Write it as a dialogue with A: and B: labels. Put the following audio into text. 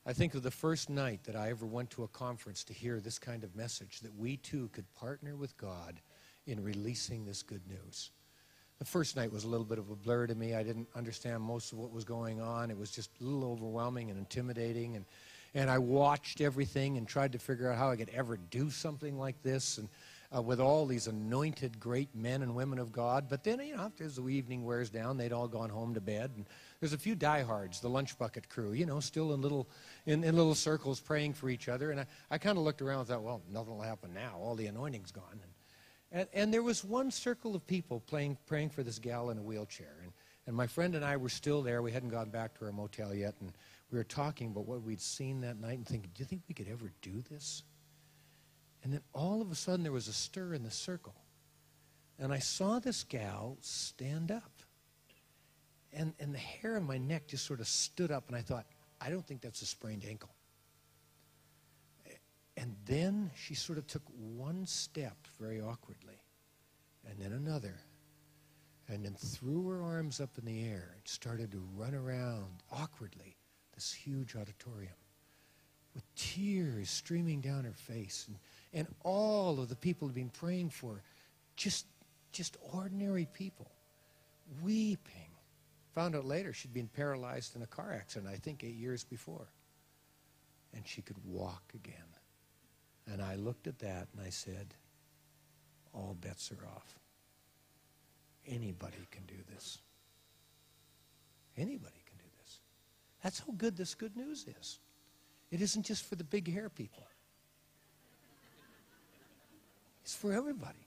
A: I think of the first night that I ever went to a conference to hear this kind of message, that we too could partner with God in releasing this good news. The first night was a little bit of a blur to me. I didn't understand most of what was going on. It was just a little overwhelming and intimidating. And I watched everything and tried to figure out how I could ever do something like this, and with all these anointed great men and women of God. But then, as the evening wears down, they'd all gone home to bed. And there's a few diehards, the lunch bucket crew, still in little circles praying for each other. And I kind of looked around and thought, well, nothing will happen now. All the anointing's gone. And there was one circle of people praying for this gal in a wheelchair. And my friend and I were still there. We hadn't gone back to our motel yet. And we were talking about what we'd seen that night and thinking, do you think we could ever do this? And then all of a sudden there was a stir in the circle. And I saw this gal stand up. And the hair on my neck just sort of stood up. And I thought, I don't think that's a sprained ankle. And then she sort of took one step very awkwardly, and then another, and then threw her arms up in the air and started to run around awkwardly this huge auditorium with tears streaming down her face. And all of the people who'd been praying for her, just ordinary people, weeping. Found out later she'd been paralyzed in a car accident, I think 8 years before. And she could walk again. And I looked at that and I said, all bets are off. Anybody can do this. Anybody can do this. That's how good this good news is. It isn't just for the big hair people. It's for everybody.